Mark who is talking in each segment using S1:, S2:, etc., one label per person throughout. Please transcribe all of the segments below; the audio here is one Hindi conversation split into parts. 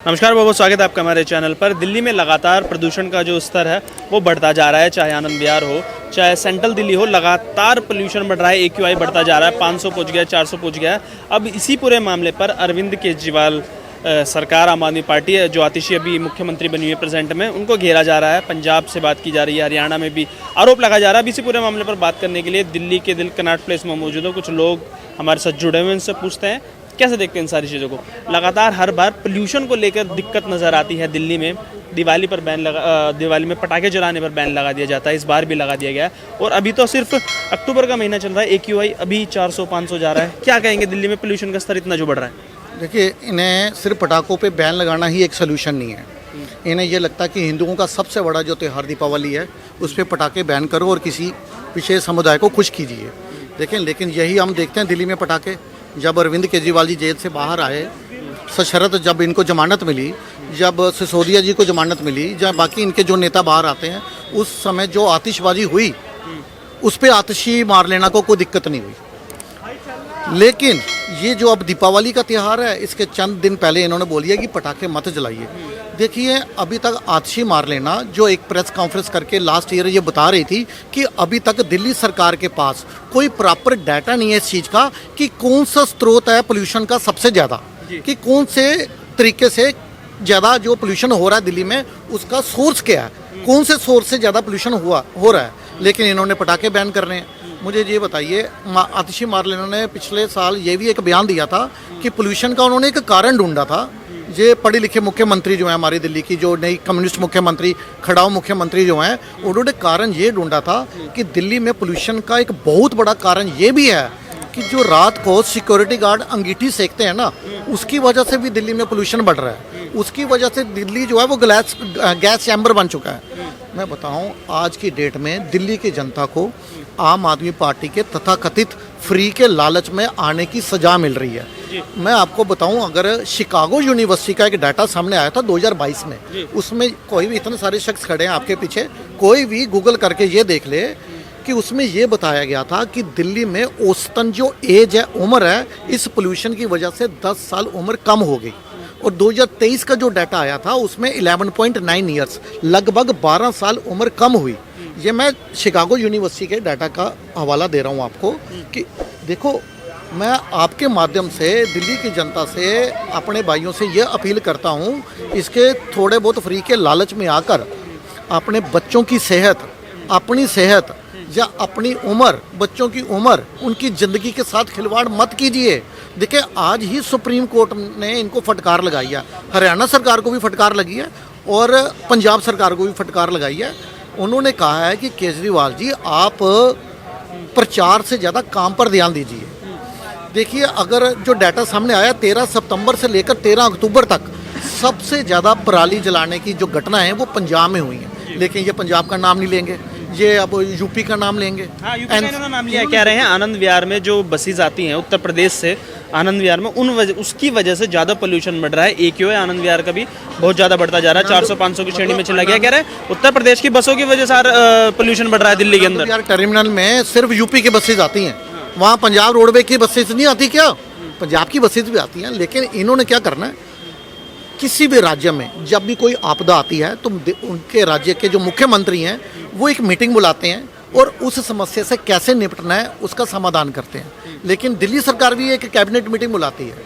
S1: नमस्कार, बहुत बहुत स्वागत है आपका हमारे चैनल पर। दिल्ली में लगातार प्रदूषण का जो स्तर है वो बढ़ता जा रहा है। चाहे आनंद विहार हो, चाहे सेंट्रल दिल्ली हो, लगातार पोल्यूशन बढ़ रहा है। AQI बढ़ता जा रहा है, 500 पहुंच गया, 400 पहुंच गया। अब इसी पूरे मामले पर अरविंद केजरीवाल सरकार, आम आदमी पार्टी है जो आतिशी अभी मुख्यमंत्री बनी हुई है प्रेजेंट में, उनको घेरा जा रहा है। पंजाब से बात की जा रही है, हरियाणा में भी आरोप लगाया जा रहा है। अब इसी पूरे मामले पर बात करने के लिए दिल्ली के दिल कनॉट प्लेस में मौजूद हो कुछ लोग हमारे साथ जुड़े हुए, उनसे पूछते हैं कैसे देखते हैं इन सारी चीज़ों को। लगातार हर बार पोल्यूशन को लेकर दिक्कत नज़र आती है दिल्ली में। दिवाली पर दिवाली में पटाखे जलाने पर बैन लगा दिया जाता है, इस बार भी लगा दिया गया है। और अभी तो सिर्फ अक्टूबर का महीना चल रहा है, AQI अभी 400-500 जा रहा है। क्या कहेंगे दिल्ली में पोल्यूशन का स्तर इतना जो बढ़ रहा है?
S2: देखिए, इन्हें सिर्फ पटाखों पे बैन लगाना ही एक सलूशन नहीं है। इन्हें ये लगता है कि हिंदुओं का सबसे बड़ा जो त्यौहार दीपावली है उस पर पटाखे बैन करो और किसी विशेष समुदाय को खुश कीजिए। देखें, लेकिन यही हम देखते हैं दिल्ली में पटाखे। जब अरविंद केजरीवाल जी जेल से बाहर आए सशर्त, जब इनको जमानत मिली, जब सिसोदिया जी को जमानत मिली, जब बाकी इनके जो नेता बाहर आते हैं, उस समय जो आतिशबाजी हुई उस पर आतिशी मार लेना को कोई दिक्कत नहीं हुई। लेकिन ये जो अब दीपावली का त्यौहार है, इसके चंद दिन पहले इन्होंने बोल दिया कि पटाखे मत जलाइए। देखिए, अभी तक आतिशी मार लेना, जो एक प्रेस कॉन्फ्रेंस करके लास्ट ईयर ये बता रही थी कि अभी तक दिल्ली सरकार के पास कोई प्रॉपर डाटा नहीं है इस चीज़ का कि कौन सा स्रोत है पोल्यूशन का सबसे ज़्यादा, कि कौन से तरीके से ज़्यादा जो पोल्यूशन हो रहा है दिल्ली में उसका सोर्स क्या है, कौन से सोर्स से ज़्यादा पोल्यूशन हो रहा है। लेकिन इन्होंने पटाखे बैन करने हैं। मुझे ये बताइए, आतिशी मारलेना ने पिछले साल ये भी एक बयान दिया था कि पोल्यूशन का उन्होंने एक कारण ढूंढा था। ये पढ़े लिखे मुख्यमंत्री जो है हमारी दिल्ली की, जो नई कम्युनिस्ट मुख्यमंत्री, खड़ाऊ मुख्यमंत्री जो हैं, उन्होंने कारण ये ढूंढा था कि दिल्ली में पोल्यूशन का एक बहुत बड़ा कारण ये भी है कि जो रात को सिक्योरिटी गार्ड अंगीठी सेकते हैं ना, उसकी वजह से भी दिल्ली में पोल्यूशन बढ़ रहा है। उसकी वजह से दिल्ली जो है वो गैस चैम्बर बन चुका है। मैं बताऊं, आज की डेट में दिल्ली की जनता को आम आदमी पार्टी के तथाकथित फ्री के लालच में आने की सजा मिल रही है। मैं आपको बताऊं, अगर शिकागो यूनिवर्सिटी का एक डाटा सामने आया था 2022 में, उसमें कोई भी, इतने सारे शख्स खड़े हैं आपके पीछे, कोई भी गूगल करके ये देख ले कि उसमें ये बताया गया था कि दिल्ली में औसतन जो एज है, उम्र है, इस पोल्यूशन की वजह से 10 साल उम्र कम हो गई। और 2023 का जो डाटा आया था उसमें 11.9 ईयर्स, लगभग 12 साल उम्र कम हुई। ये मैं शिकागो यूनिवर्सिटी के डाटा का हवाला दे रहा हूँ आपको कि देखो, मैं आपके माध्यम से दिल्ली की जनता से, अपने भाइयों से ये अपील करता हूँ, इसके थोड़े बहुत फ्री के लालच में आकर अपने बच्चों की सेहत, अपनी सेहत या अपनी उम्र, बच्चों की उम्र, उनकी ज़िंदगी के साथ खिलवाड़ मत कीजिए। देखिए, आज ही सुप्रीम कोर्ट ने इनको फटकार लगाई है, हरियाणा सरकार को भी फटकार लगी है और पंजाब सरकार को भी फटकार लगाई है। उन्होंने कहा है कि केजरीवाल जी, आप प्रचार से ज़्यादा काम पर ध्यान दीजिए। देखिए, अगर जो डाटा सामने आया 13 सितंबर से लेकर 13 अक्टूबर तक सबसे ज़्यादा पराली जलाने की जो घटना है वो पंजाब में हुई है। लेकिन ये पंजाब का नाम नहीं लेंगे, ये अब यूपी का नाम लेंगे।
S1: हाँ, यूपी का इन्होंने नाम लिया। कह रहे हैं आनंद विहार में जो बसेज आती हैं उत्तर प्रदेश से, आनंद विहार में उसकी वजह से ज़्यादा पोल्यूशन बढ़ रहा है। AQI आनंद विहार का भी बहुत ज़्यादा बढ़ता जा रहा है, 400-500 की श्रेणी में चला गया। कह रहे हैं उत्तर प्रदेश की बसों की वजह से पोल्यूशन बढ़ रहा है दिल्ली के अंदर।
S2: यार, टर्मिनल में सिर्फ यूपी की बसेज आती हैं, वहाँ पंजाब रोडवे की बसेज नहीं आती क्या? पंजाब की बसेज भी आती हैं। लेकिन इन्होंने क्या करना है, किसी भी राज्य में जब भी कोई आपदा आती है तो उनके राज्य के जो मुख्यमंत्री हैं वो एक मीटिंग बुलाते हैं और उस समस्या से कैसे निपटना है उसका समाधान करते हैं। लेकिन दिल्ली सरकार भी एक कैबिनेट मीटिंग बुलाती है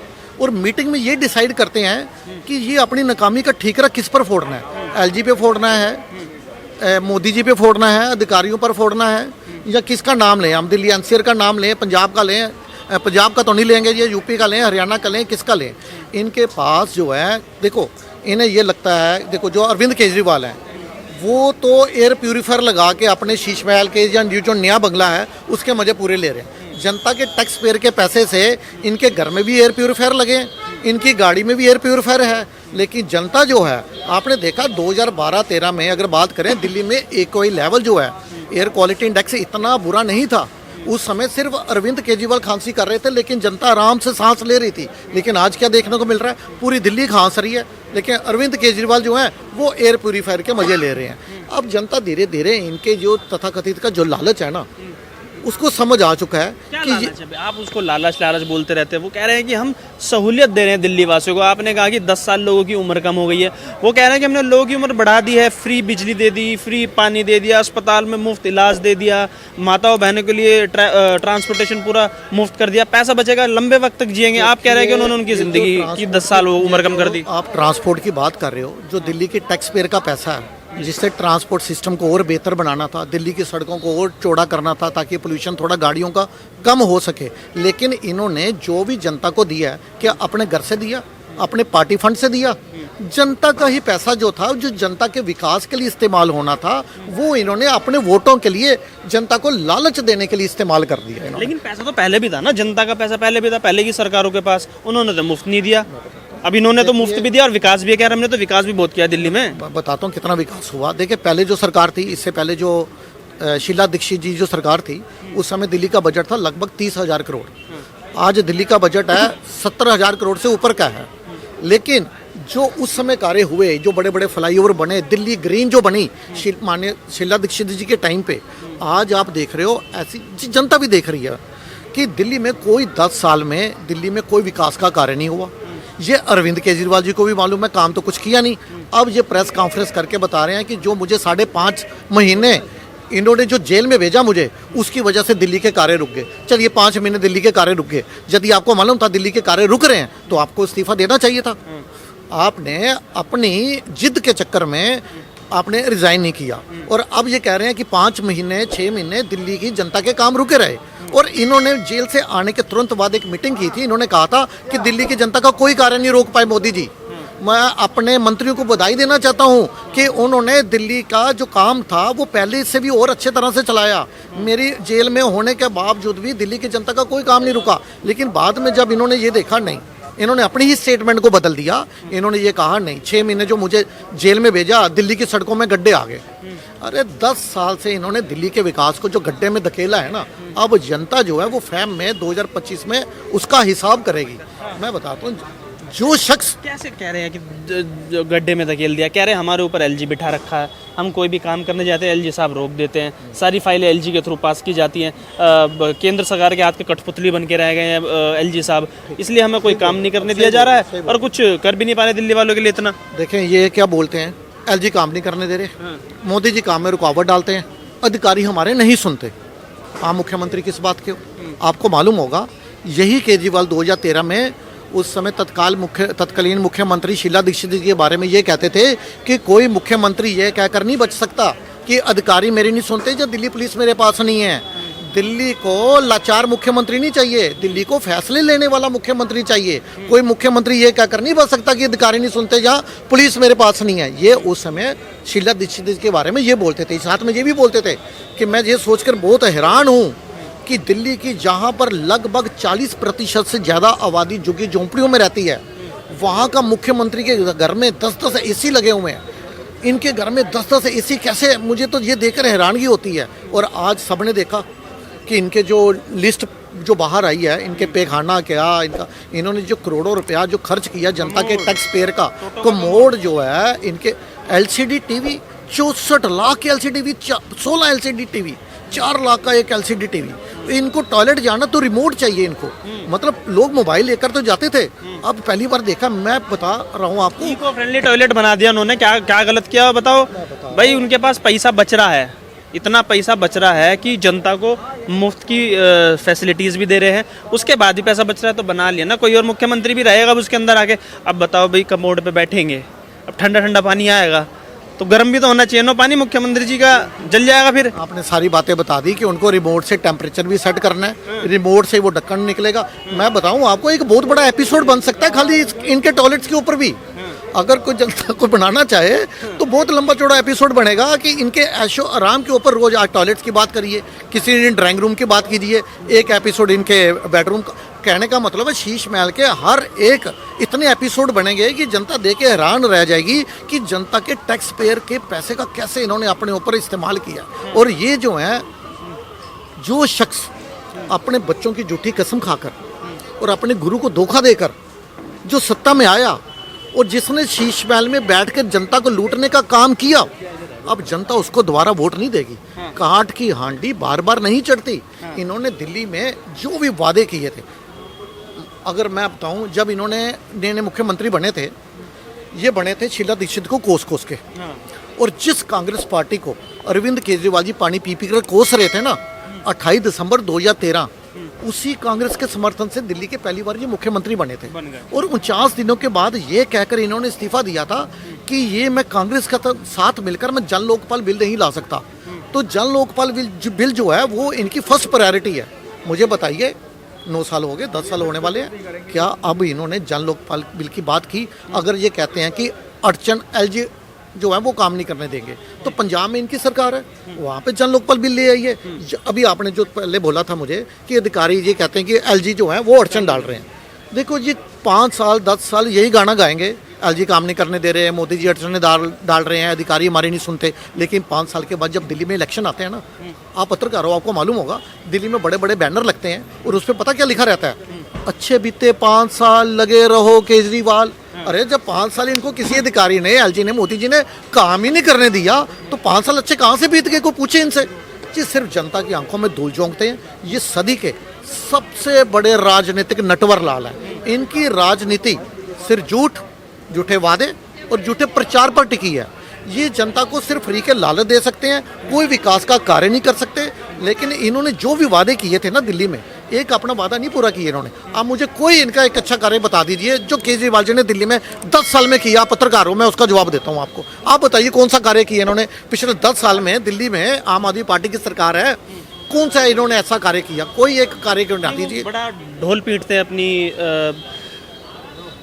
S2: और मीटिंग में ये डिसाइड करते हैं कि ये अपनी नाकामी का ठीकरा किस पर फोड़ना है। LG पे फोड़ना है, मोदी जी पे फोड़ना है, अधिकारियों पर फोड़ना है, या किसका नाम लें हम? दिल्ली NCR का नाम लें, पंजाब का लें, पंजाब का तो नहीं लेंगे, ये यूपी का लें, हरियाणा का लें, किसका लें? इनके पास जो है, देखो, इन्हें ये लगता है, देखो जो अरविंद केजरीवाल हैं वो तो एयर प्यूरीफायर लगा के अपने शीश महल के या जो नया बंगला है उसके मजे पूरे ले रहे हैं। जनता के टैक्स पेयर के पैसे से इनके घर में भी एयर प्यूरीफायर लगे, इनकी गाड़ी में भी एयर प्यूरीफायर है। लेकिन जनता जो है, आपने देखा 2012-13 में अगर बात करें, दिल्ली में AQI लेवल जो है, एयर क्वालिटी इंडेक्स इतना बुरा नहीं था। उस समय सिर्फ अरविंद केजरीवाल खांसी कर रहे थे, लेकिन जनता आराम से सांस ले रही थी। लेकिन आज क्या देखने को मिल रहा है, पूरी दिल्ली खांस रही है, लेकिन अरविंद केजरीवाल जो हैं वो एयर प्यूरीफायर के मजे ले रहे हैं। अब जनता धीरे धीरे इनके जो तथाकथित का जो लालच है ना, उसको समझ आ चुका है
S1: क्या
S2: कि
S1: लालच है? आप उसको लालच लालच बोलते रहते हैं। वो कह रहे हैं कि हम सहूलियत दे रहे हैं दिल्ली वासियों को। आपने कहा कि 10 साल लोगों की उम्र कम हो गई है। वो कह रहे हैं कि हमने लोगों की उम्र बढ़ा दी है, फ्री बिजली दे दी, फ्री पानी दे दिया, अस्पताल में मुफ्त इलाज दे दिया, माताओं बहनों के लिए ट्रांसपोर्टेशन पूरा मुफ्त कर दिया, पैसा बचेगा, लंबे वक्त तक जिएंगे। आप कह रहे हैं कि उन्होंने उनकी जिंदगी की 10 साल उम्र कम कर दी।
S2: आप ट्रांसपोर्ट की बात कर रहे हो, जो दिल्ली के टैक्स पेयर का पैसा है, जिससे ट्रांसपोर्ट सिस्टम को और बेहतर बनाना था, दिल्ली की सड़कों को और चौड़ा करना था ताकि पोल्यूशन थोड़ा गाड़ियों का कम हो सके, लेकिन इन्होंने जो भी जनता को दिया है, क्या अपने घर से दिया, अपने पार्टी फंड से दिया? जनता का ही पैसा जो था, जो जनता के विकास के लिए इस्तेमाल होना था, वो इन्होंने अपने वोटों के लिए, जनता को लालच देने के लिए इस्तेमाल कर दिया इन्होंने।
S1: लेकिन पैसा तो पहले भी था ना, जनता का पैसा पहले भी था, पहले की सरकारों के पास। उन्होंने तो मुफ्त नहीं दिया, अब इन्होंने तो मुफ्त भी दिया और विकास भी किया। हमने तो विकास भी बहुत किया दिल्ली में।
S2: बताता हूँ कितना विकास हुआ। देखिए, पहले जो सरकार थी, इससे पहले जो शीला दीक्षित जी जो सरकार थी, उस समय दिल्ली का बजट था लगभग 30,000 करोड़। आज दिल्ली का बजट है 17,000 करोड़ से ऊपर का है। लेकिन जो उस समय कार्य हुए, जो बड़े बड़े फ्लाईओवर बने, दिल्ली ग्रीन जो बनी माननीय शीला दीक्षित जी के टाइम पे, आज आप देख रहे हो, ऐसी जनता भी देख रही है कि दिल्ली में कोई 10 साल में दिल्ली में कोई विकास का कार्य नहीं हुआ। ये अरविंद केजरीवाल जी को भी मालूम है, काम तो कुछ किया नहीं। अब ये प्रेस कॉन्फ्रेंस करके बता रहे हैं कि जो मुझे 5.5 महीने इन्होंने जो जेल में भेजा मुझे, उसकी वजह से दिल्ली के कार्य रुक गए। चलिए 5 महीने दिल्ली के कार्य रुक गए, यदि आपको मालूम था दिल्ली के कार्य रुक रहे हैं तो आपको इस्तीफा देना चाहिए था। आपने अपनी जिद के चक्कर में आपने रिजाइन नहीं किया, और अब ये कह रहे हैं कि 5 महीने 6 महीने दिल्ली की जनता के काम रुके रहे। और इन्होंने जेल से आने के तुरंत बाद एक मीटिंग की थी, इन्होंने कहा था कि दिल्ली की जनता का कोई कार्य नहीं रोक पाए मोदी जी। मैं अपने मंत्रियों को बधाई देना चाहता हूं कि उन्होंने दिल्ली का जो काम था वो पहले से भी और अच्छे तरह से चलाया। मेरी जेल में होने के बावजूद भी दिल्ली की जनता का कोई काम नहीं रुका। लेकिन बाद में जब इन्होंने ये देखा, नहीं, इन्होंने अपनी ही स्टेटमेंट को बदल दिया। इन्होंने ये कहा, नहीं, 6 महीने जो मुझे जेल में भेजा, दिल्ली की सड़कों में गड्ढे आ गए। अरे 10 साल से इन्होंने दिल्ली के विकास को जो गड्ढे में धकेला है ना, अब जनता जो है वो फैम में 2025 में उसका हिसाब करेगी। मैं बताता हूँ, जो शख्स
S1: कैसे कह रहे हैं कि गड्ढे में धकेल दिया, कह रहे हैं हमारे ऊपर एलजी बिठा रखा है, हम कोई भी काम करने जाते हैं एलजी साहब रोक देते हैं, सारी फाइलें एलजी के थ्रू पास की जाती हैं, केंद्र सरकार के हाथ के कठपुतली बन के रह गए हैं एलजी साहब, इसलिए हमें कोई काम नहीं करने दिया जा रहा है और कुछ कर भी नहीं पा रहे दिल्ली वालों के लिए इतना।
S2: देखें, ये क्या बोलते हैं, एलजी काम नहीं करने दे रहे, मोदी जी काम में रुकावट डालते हैं, अधिकारी हमारे नहीं सुनते। आप मुख्यमंत्री किस बात के हो? आपको मालूम होगा, यही केजरीवाल 2013 में उस समय तत्कालीन मुख्यमंत्री शीला दीक्षित जी के बारे में ये कहते थे कि कोई मुख्यमंत्री ये कहकर नहीं बच सकता कि अधिकारी मेरी नहीं सुनते, जो दिल्ली पुलिस मेरे पास नहीं है। दिल्ली को लाचार मुख्यमंत्री नहीं चाहिए, दिल्ली को फैसले लेने वाला मुख्यमंत्री चाहिए। कोई मुख्यमंत्री ये कहकर नहीं बच सकता कि अधिकारी नहीं सुनते, जहाँ पुलिस मेरे पास नहीं है। ये उस समय शीला दीक्षित जी के बारे में ये बोलते थे। साथ में ये भी बोलते थे कि मैं ये सोचकर बहुत हैरान हूँ कि दिल्ली की जहाँ पर लगभग 40% से ज़्यादा आबादी झुग्गी झोंपड़ियों में रहती है, वहाँ का मुख्यमंत्री के घर में 10-10 एसी लगे हुए हैं। इनके घर में 10-10 एसी कैसे? मुझे तो ये देखकर हैरानगी होती है। और आज सबने देखा कि इनके जो लिस्ट जो बाहर आई है, इनके पेखाना क्या, इन्होंने जो करोड़ों रुपया जो खर्च किया जनता के टैक्स पेयर का, कमोड जो है इनके, एलसीडी टीवी 64 लाख के LCD TV, 16 LCD TV, 4 lakh का एक एलसीडी टीवी। इनको टॉयलेट जाना तो रिमोट चाहिए इनको। मतलब लोग मोबाइल लेकर तो जाते थे, अब पहली बार देखा। मैं बता रहा हूँ आपको,
S1: इको फ्रेंडली टॉयलेट बना दिया उन्होंने। क्या क्या गलत किया बताओ भाई? उनके पास पैसा बच रहा है, इतना पैसा बच रहा है कि जनता को मुफ्त की फैसिलिटीज़ भी दे रहे हैं, उसके बाद भी पैसा बच रहा है तो बना लिया ना। कोई और मुख्यमंत्री भी रहेगा उसके अंदर आके। अब बताओ भाई, कमोड पे बैठेंगे, अब ठंडा ठंडा पानी आएगा तो गर्म भी तो होना चाहिए ना पानी, मुख्यमंत्री जी का जल जाएगा फिर।
S2: आपने सारी बातें बता दी कि उनको रिमोट से टेम्परेचर भी सेट करना है, रिमोट से वो ढक्कन निकलेगा। मैं बताऊं आपको, एक बहुत बड़ा एपिसोड बन सकता है खाली इनके टॉयलेट्स के ऊपर भी। अगर कोई जनता को बनाना चाहे तो बहुत लंबा चौड़ा एपिसोड बनेगा कि इनके ऐशो आराम के ऊपर। रोज आज टॉयलेट्स की बात करिए, किसी दिन ड्राइंग रूम की बात कीजिए, एक एपिसोड इनके बेडरूम का। कहने का मतलब है शीश महल के हर एक इतने एपिसोड बनेंगे कि जनता देख के हैरान रह जाएगी कि जनता के टैक्स पेयर के पैसे का कैसे इन्होंने अपने ऊपर इस्तेमाल किया। और ये जो है, जो शख्स अपने बच्चों की झूठी कसम खाकर और अपने गुरु को धोखा देकर जो सत्ता में आया और जिसने शीश महल में बैठकर जनता को लूटने का काम किया, अब जनता उसको दोबारा वोट नहीं देगी। काट की हांडी बार बार नहीं चढ़ती। इन्होंने दिल्ली में जो भी वादे किए थे, अगर मैं बताऊं, जब इन्होंने नए मुख्यमंत्री बने थे, ये बने थे शीला दीक्षित को कोस कोस के, और जिस कांग्रेस पार्टी को अरविंद केजरीवाल जी पानी पी पी कर कोस रहे थे ना 28 दिसंबर 2013, उसी कांग्रेस के समर्थन से दिल्ली के पहली बार ये मुख्यमंत्री बने थे। और 49 दिनों के बाद ये कहकर इन्होंने इस्तीफा दिया था कि ये मैं कांग्रेस का साथ मिलकर मैं जन लोकपाल बिल नहीं ला सकता। तो जन लोकपाल बिल जो है वो इनकी फर्स्ट प्रायोरिटी है। मुझे बताइए, 9 साल हो गए, 10 साल होने वाले हैं, क्या अब इन्होंने जन लोकपाल बिल की बात की? अगर ये कहते हैं कि अड़चन एलजी जो है वो काम नहीं करने देंगे, तो पंजाब में इनकी सरकार है, वहाँ पे जन लोकपाल बिल ले आइए। अभी आपने जो पहले बोला था मुझे कि अधिकारी ये कहते हैं कि एलजी जो है वो अड़चन डाल रहे हैं। देखो जी, 5 साल 10 साल यही गाना गाएंगे, एलजी काम नहीं करने दे रहे हैं, मोदी जी अड़चन डाल रहे हैं, अधिकारी हमारे नहीं सुनते। लेकिन 5 साल के बाद जब दिल्ली में इलेक्शन आते हैं ना, आप पत्रकार हो, आपको मालूम होगा, दिल्ली में बड़े बड़े बैनर लगते हैं और उस पर पता क्या लिखा रहता है? अच्छे बीते 5 साल लगे रहो केजरीवाल। अरे जब 5 साल इनको किसी अधिकारी ने, एलजी ने, मोदी जी ने काम ही नहीं करने दिया, तो 5 साल अच्छे कहाँ से बीत गए? को पूछे इनसे। जी सिर्फ जनता की आंखों में धूल झोंकते हैं। ये सदी के सबसे बड़े राजनीतिक नटवर लाल है। इनकी राजनीति सिर्फ झूठ, झूठे वादे और झूठे प्रचार पर टिकी है। ये जनता को सिर्फ फ्री के लालच दे सकते हैं, कोई विकास का कार्य नहीं कर सकते। लेकिन इन्होंने जो भी वादे किए थे ना दिल्ली में, एक अपना वादा नहीं पूरा किया इन्होंने। आप मुझे कोई इनका एक अच्छा कार्य बता दीजिए जो केजरीवाल जी ने दिल्ली में 10 साल में किया। पत्रकार हूं मैं, उसका जवाब देता हूं आपको। आप बताइए कौन सा कार्य किया इन्होंने पिछले 10 साल में? दिल्ली में आम आदमी पार्टी की सरकार है, कौन सा इन्होंने ऐसा कार्य किया? कोई एक कार्य क्यों ना दीजिए।
S1: बड़ा ढोल पीटते हैं अपनी,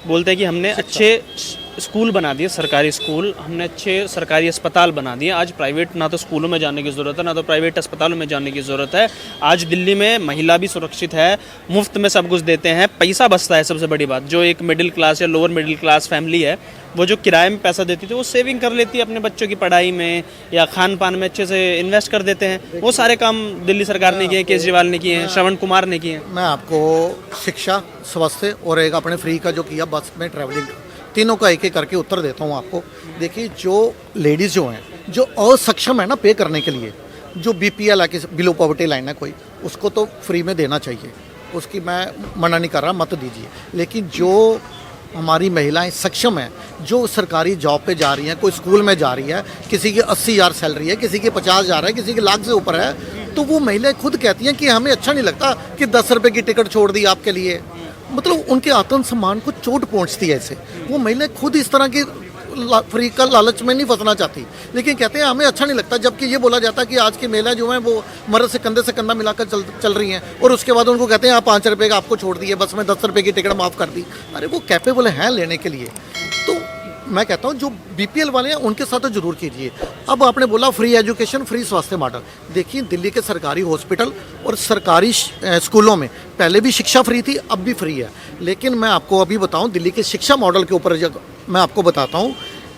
S1: बोलते हैं कि हमने अच्छे स्कूल बना दिए, सरकारी स्कूल, हमने अच्छे सरकारी अस्पताल बना दिए। आज प्राइवेट ना तो स्कूलों में जाने की ज़रूरत है, ना तो प्राइवेट अस्पतालों में जाने की ज़रूरत है। आज दिल्ली में महिला भी सुरक्षित है, मुफ्त में सब कुछ देते हैं, पैसा बचता है। सबसे बड़ी बात, जो एक मिडिल क्लास या लोअर मिडिल क्लास फैमिली है, वो जो किराए में पैसा देती थी वो सेविंग कर लेती है, अपने बच्चों की पढ़ाई में या खान पान में अच्छे से इन्वेस्ट कर देते हैं। वो सारे काम दिल्ली सरकार ने किए, केजरीवाल ने किए हैं, श्रवण कुमार ने किए हैं।
S2: मैं आपको शिक्षा, स्वास्थ्य और एक अपने फ्री का जो किया बस में ट्रैवलिंग, तीनों का एक एक करके उत्तर देता हूँ आपको। देखिए, जो लेडीज़ जो हैं, जो असक्षम है ना पे करने के लिए, जो बीपीएल है कि बिलो पॉवर्टी लाइन है कोई, उसको तो फ्री में देना चाहिए, उसकी मैं मना नहीं कर रहा, मत दीजिए। लेकिन जो हमारी महिलाएं सक्षम हैं, जो सरकारी जॉब पे जा रही हैं, कोई स्कूल में जा रही है, किसी की 80,000 सैलरी है, किसी की 50,000 है, किसी की लाख से ऊपर है, तो वो महिलाएं खुद कहती हैं कि हमें अच्छा नहीं लगता कि 10 रुपये की टिकट छोड़ दी आपके लिए। मतलब उनके आत्मसम्मान को चोट पहुंचती है इससे। वो महिलाएं खुद इस तरह की फ्री का लालच में नहीं फंसना चाहती, लेकिन कहते हैं हमें अच्छा नहीं लगता। जबकि ये बोला जाता है कि आज की महिला जो है वो मर्द से कंधे से कंधा मिलाकर चल रही हैं, और उसके बाद उनको कहते हैं आप 5 रुपये का आपको छोड़ दिए, बस में 10 रुपये की टिकट माफ़ कर दी। अरे वो कैपेबल हैं लेने के लिए। तो मैं कहता हूँ जो बीपीएल वाले हैं उनके साथ तो जरूर कीजिए। अब आपने बोला फ्री एजुकेशन, फ्री स्वास्थ्य मॉडल। देखिए, दिल्ली के सरकारी हॉस्पिटल और सरकारी स्कूलों में पहले भी शिक्षा फ्री थी, अब भी फ्री है। लेकिन मैं आपको अभी बताऊं, दिल्ली के शिक्षा मॉडल के ऊपर मैं आपको बताता हूं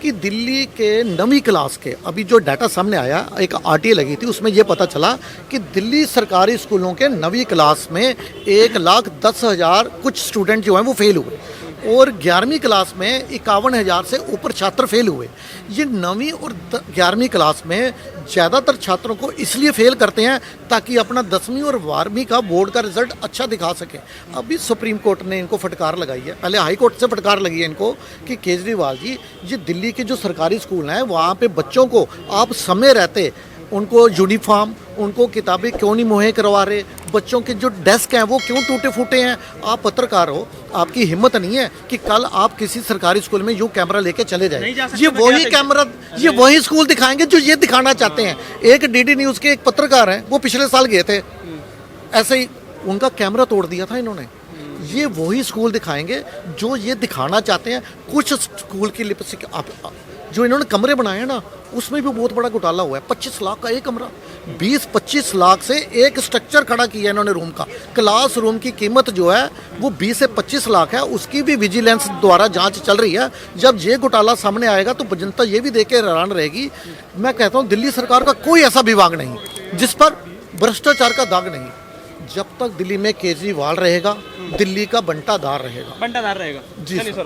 S2: कि दिल्ली के 9वीं क्लास के अभी जो डाटा सामने आया, एक आरटीए लगी थी, उसमें यह पता चला कि दिल्ली सरकारी स्कूलों के 9वीं क्लास में 1,10,000 कुछ स्टूडेंट जो हैं वो फेल हुए, और 11वीं क्लास में 51,000 से ऊपर छात्र फेल हुए। ये 9वीं और 11वीं क्लास में ज़्यादातर छात्रों को इसलिए फेल करते हैं ताकि अपना 10वीं और 12वीं का बोर्ड का रिजल्ट अच्छा दिखा सकें। अभी सुप्रीम कोर्ट ने इनको फटकार लगाई है, पहले हाई कोर्ट से फटकार लगी है इनको कि केजरीवाल जी, ये दिल्ली के जो सरकारी स्कूल हैं वहाँ पे बच्चों को आप समय रहते उनको यूनिफॉर्म, उनको किताबें क्यों नहीं मुहैया करवा रहे? बच्चों के जो डेस्क हैं वो क्यों टूटे फूटे हैं? आप पत्रकार हो, आपकी हिम्मत नहीं है कि कल आप किसी सरकारी स्कूल में यूँ कैमरा लेके चले जाए। ये वही कैमरा, ये वही स्कूल दिखाएंगे जो ये दिखाना चाहते हैं। एक डीडी न्यूज़ के एक पत्रकार हैं, वो पिछले साल गए थे, ऐसे ही उनका कैमरा तोड़ दिया था इन्होंने। ये वही स्कूल दिखाएंगे जो ये दिखाना चाहते हैं। कुछ स्कूल की लिपस्टिक जो इन्होंने कमरे बनाए हैं ना, उसमें भी बहुत बड़ा घोटाला हुआ है। 25 लाख का एक कमरा, 20-25 लाख से एक स्ट्रक्चर खड़ा किया इन्होंने रूम का। क्लास रूम की कीमत जो है वो 20 से 25 लाख है, उसकी भी विजिलेंस द्वारा जांच चल रही है। जब ये घोटाला सामने आएगा तो जनता ये भी देख के हैरान रहेगी। मैं कहता हूँ दिल्ली सरकार का कोई ऐसा विभाग नहीं जिस पर भ्रष्टाचार का दाग नहीं। जब तक दिल्ली में केजरीवाल रहेगा, दिल्ली का बंटाधार रहेगा।
S1: बंटाधार रहेगा
S2: जी
S1: सर।